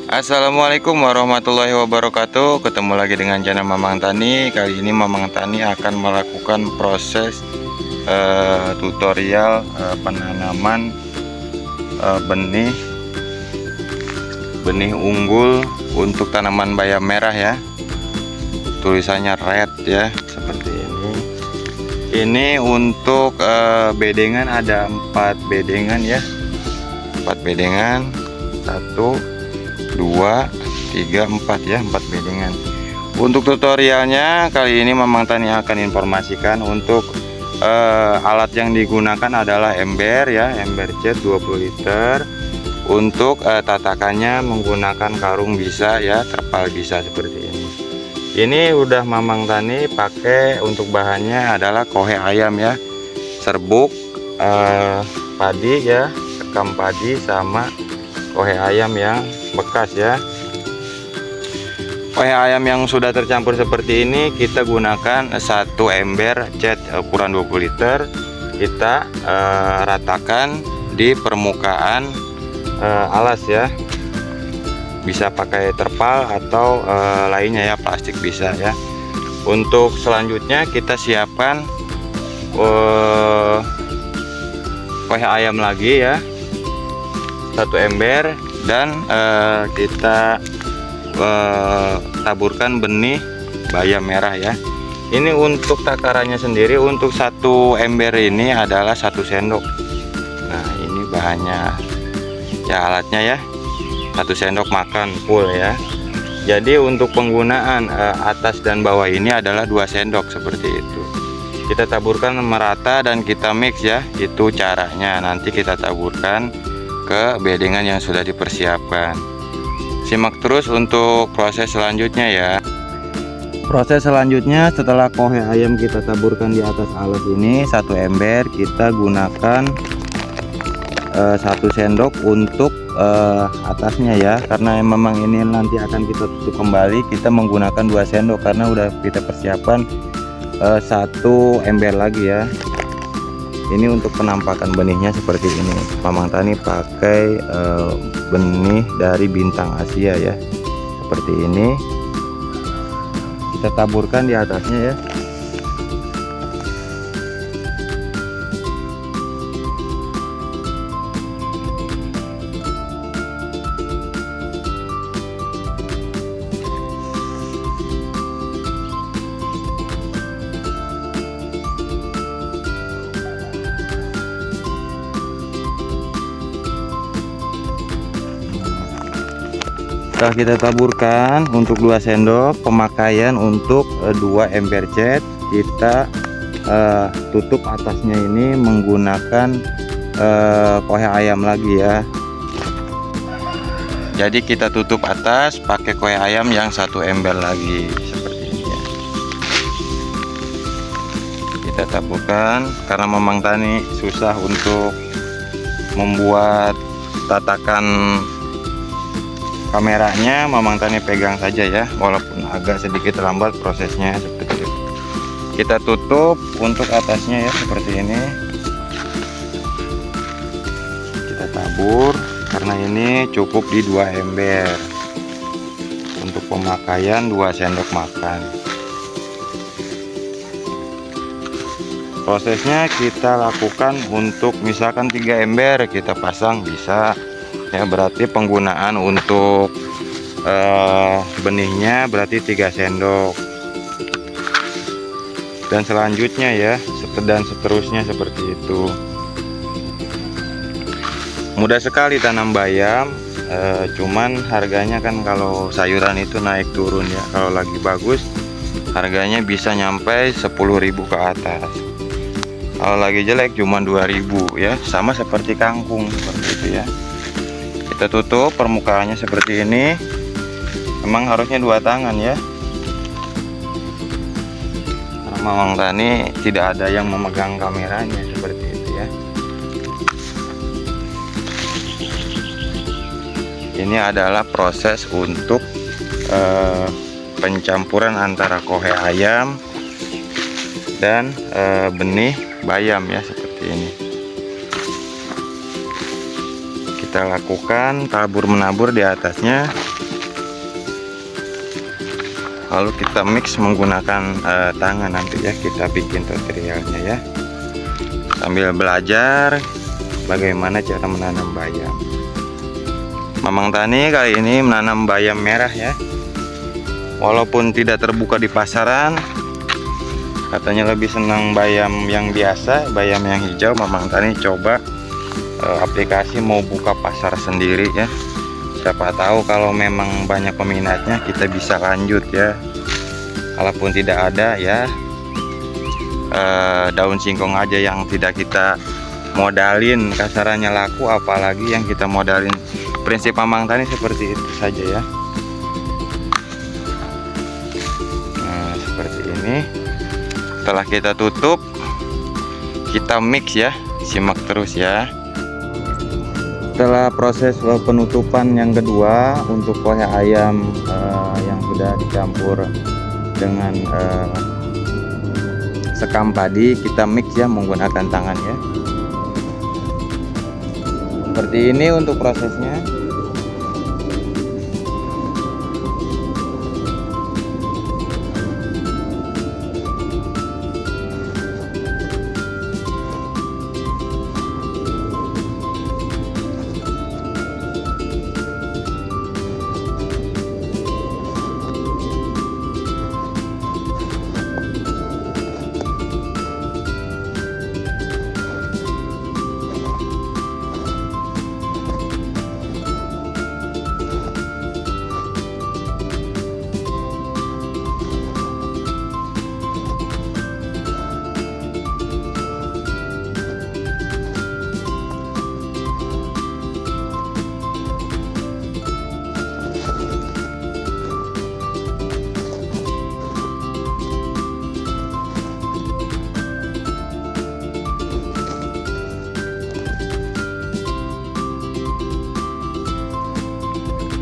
Assalamualaikum warahmatullahi wabarakatuh. Ketemu lagi dengan channel Mamang Tani. Kali ini Mamang Tani akan melakukan proses tutorial penanaman benih unggul untuk tanaman bayam merah ya. Tulisannya red ya, seperti ini. Ini untuk bedengan, ada 4 bedengan ya. 4 bedengan, 1 2 3 4 ya, 4 bedengan. Untuk tutorialnya kali ini Mamang Tani akan informasikan untuk alat yang digunakan adalah ember ya, ember cat 20 liter. Untuk tatakannya menggunakan karung bisa ya, terpal bisa, seperti ini. Ini udah Mamang Tani pakai, untuk bahannya adalah kohe ayam ya, serbuk, padi ya, sekam padi, sama kohe ayam yang bekas ya. Kohe ayam yang sudah tercampur seperti ini kita gunakan 1 ember cat ukuran 20 liter. Kita ratakan di permukaan alas ya. Bisa pakai terpal atau lainnya ya, plastik bisa ya. Untuk selanjutnya kita siapkan kohe ayam lagi ya, 1 ember, dan kita taburkan benih bayam merah ya. Ini untuk takarannya sendiri, untuk 1 ember ini adalah 1 sendok. Nah, ini bahannya ya, alatnya ya, 1 sendok makan full ya. Jadi untuk penggunaan atas dan bawah ini adalah 2 sendok, seperti itu. Kita taburkan merata dan kita mix ya, itu caranya. Nanti kita taburkan ke bedengan yang sudah dipersiapkan. Simak terus untuk proses selanjutnya ya. Proses selanjutnya, setelah kohe ayam kita taburkan di atas alas ini 1 ember, kita gunakan 1 sendok untuk atasnya ya, karena memang ini nanti akan kita tutup kembali. Kita menggunakan 2 sendok karena udah kita persiapkan 1 ember lagi ya. Ini untuk penampakan benihnya seperti ini. Mamang Tani pakai benih dari bintang Asia ya, seperti ini. Kita taburkan di atasnya ya. Setelah kita taburkan untuk 2 sendok, pemakaian untuk 2 ember cat, kita tutup atasnya ini menggunakan kohe ayam lagi ya. Jadi kita tutup atas pakai kohe ayam yang 1 ember lagi, seperti ini ya. Kita taburkan, karena Mamang Tani susah untuk membuat tatakan kameranya, Mamang Tani pegang saja ya, walaupun agak sedikit lambat prosesnya, seperti itu. Kita tutup untuk atasnya ya, seperti ini. Kita tabur, karena ini cukup di 2 ember. Untuk pemakaian 2 sendok makan. Prosesnya kita lakukan untuk misalkan 3 ember kita pasang bisa ya, berarti penggunaan untuk benihnya berarti 3 sendok, dan selanjutnya ya, dan seterusnya seperti itu. Mudah sekali tanam bayam, cuman harganya kan kalau sayuran itu naik turun ya. Kalau lagi bagus harganya bisa nyampe 10.000 ke atas, kalau lagi jelek cuma 2.000 ya, sama seperti kangkung, seperti itu ya. Kita tutup permukaannya seperti ini. Memang harusnya 2 tangan ya, karena Mamang Tani tidak ada yang memegang kameranya, seperti itu ya. Ini adalah proses untuk pencampuran antara kohe ayam dan benih bayam ya, seperti ini. Kita lakukan tabur menabur di atasnya. lalu kita mix menggunakan tangan. Nanti ya kita bikin tutorialnya ya, sambil belajar bagaimana cara menanam bayam. Mamang Tani kali ini menanam bayam merah ya, walaupun tidak terbuka di pasaran. Katanya lebih senang bayam yang biasa, bayam yang hijau. Mamang Tani coba aplikasi mau buka pasar sendiri ya. Siapa tahu kalau memang banyak peminatnya kita bisa lanjut ya. Kalaupun tidak ada ya, daun singkong aja yang tidak kita modalin kasarannya laku, apalagi yang kita modalin. Prinsip Mamang Tani seperti itu saja ya. Nah, seperti ini. Setelah kita tutup, kita mix ya, simak terus ya. Setelah proses penutupan yang kedua untuk kue ayam yang sudah dicampur dengan sekam padi, kita mix ya menggunakan tangan ya. Seperti ini untuk prosesnya.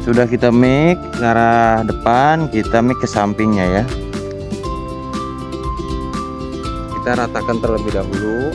Sudah kita mix ke arah depan, kita mix ke sampingnya ya. Kita ratakan terlebih dahulu.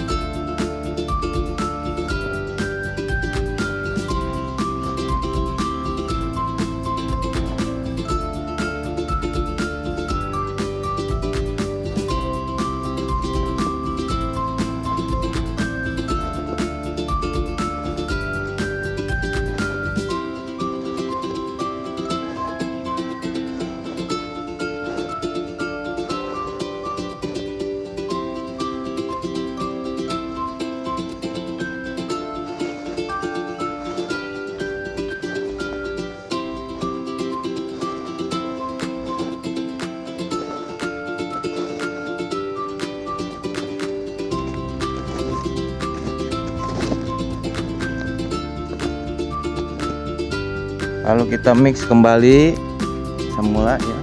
Lalu kita mix kembali semula ya.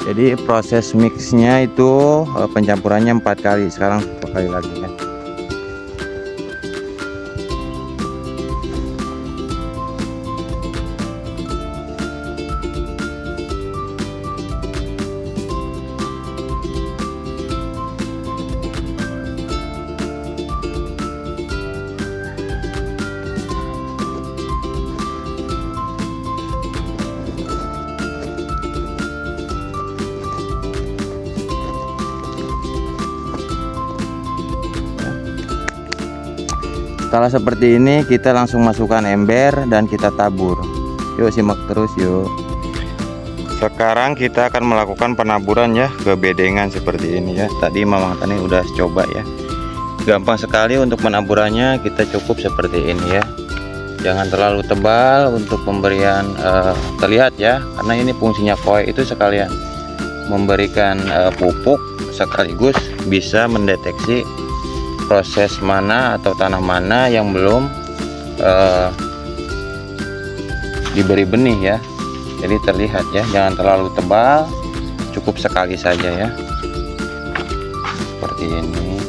Jadi proses mixnya itu pencampurannya 4 kali, sekarang 1 kali lagi ya. Setelah seperti ini kita langsung masukkan ember dan kita tabur. Yuk simak terus yuk. Sekarang kita akan melakukan penaburan ya ke bedengan seperti ini ya. Tadi Mamang Tani udah coba ya. Gampang sekali untuk penaburannya, kita cukup seperti ini ya. Jangan terlalu tebal untuk pemberian terlihat ya, karena ini fungsinya koi itu sekalian memberikan pupuk sekaligus bisa mendeteksi proses mana atau tanah mana yang belum diberi benih ya. Jadi terlihat ya, jangan terlalu tebal, cukup sekali saja ya, seperti ini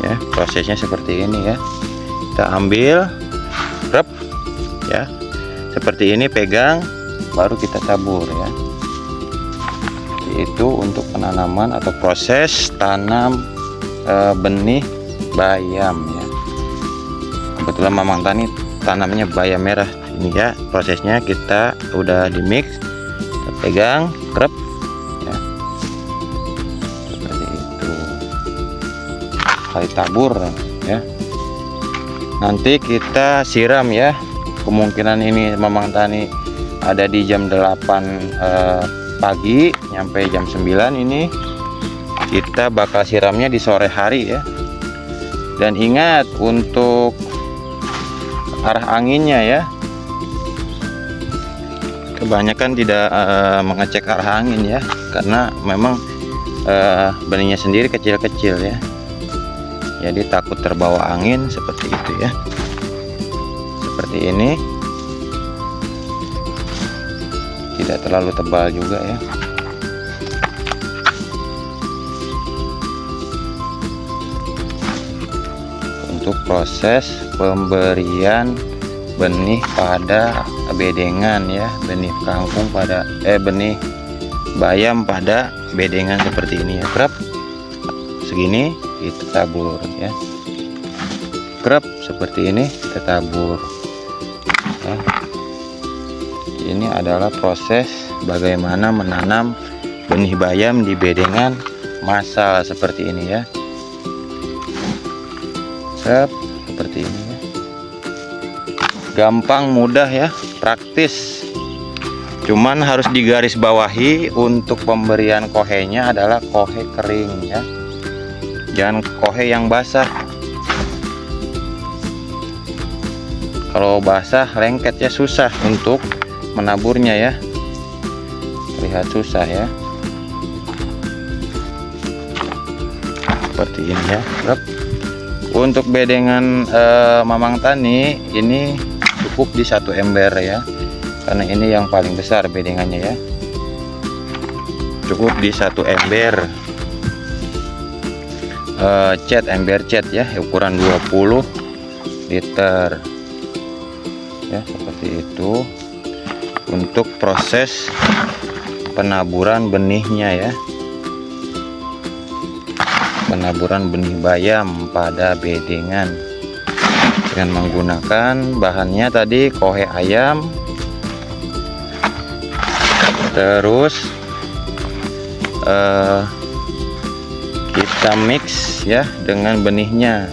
ya. Prosesnya seperti ini ya, kita ambil rep ya, seperti ini, pegang, baru kita tabur ya. Itu untuk penanaman atau proses tanam benih bayam ya. Kebetulan Mamang Tani tanamnya bayam merah ini ya. Prosesnya kita udah di mix, kita pegang, krep ya, seperti itu, kali tabur ya. Nanti kita siram ya. Kemungkinan ini Mamang Tani ada di jam 8 pagi nyampe jam 9 ini. Kita bakal siramnya di sore hari ya. Dan ingat untuk arah anginnya ya, kebanyakan tidak mengecek arah angin ya, karena memang benihnya sendiri kecil-kecil ya, jadi takut terbawa angin seperti itu ya. Seperti ini, tidak terlalu tebal juga ya. Untuk proses pemberian benih pada bedengan ya, benih kangkung pada benih bayam pada bedengan seperti ini ya. Krep segini kita tabur ya, krep seperti ini kita tabur ya. Ini adalah proses bagaimana menanam benih bayam di bedengan massal seperti ini ya. Seperti ini ya. Gampang, mudah ya, praktis. Cuman harus digaris bawahi untuk pemberian kohenya adalah kohe kering ya, jangan kohe yang basah. Kalau basah lengket ya, susah untuk menaburnya ya, terlihat susah ya. Seperti ini ya. Untuk bedengan Mamang Tani ini cukup di 1 ember ya, karena ini yang paling besar bedengannya ya. Cukup di 1 ember ember cat ya, ukuran 20 liter ya, seperti itu. Untuk proses penaburan benihnya ya, penaburan benih bayam pada bedengan dengan menggunakan bahannya tadi kohe ayam, terus kita mix ya dengan benihnya,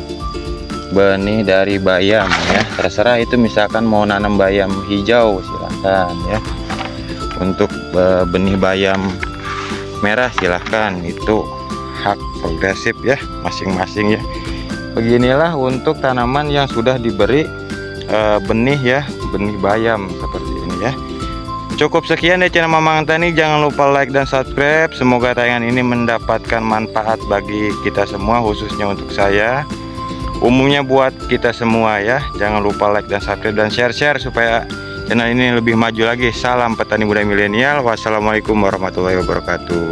benih dari bayam ya, terserah itu, misalkan mau nanam bayam hijau silahkan ya. Untuk benih bayam merah silahkan, itu hak progresif ya masing-masing ya. Beginilah untuk tanaman yang sudah diberi benih ya, benih bayam seperti ini ya. Cukup sekian dari channel Mamang Tani, jangan lupa like dan subscribe. Semoga tayangan ini mendapatkan manfaat bagi kita semua, khususnya untuk saya, umumnya buat kita semua ya. Jangan lupa like dan subscribe dan share supaya channel ini lebih maju lagi. Salam petani muda milenial. Wassalamualaikum warahmatullahi wabarakatuh.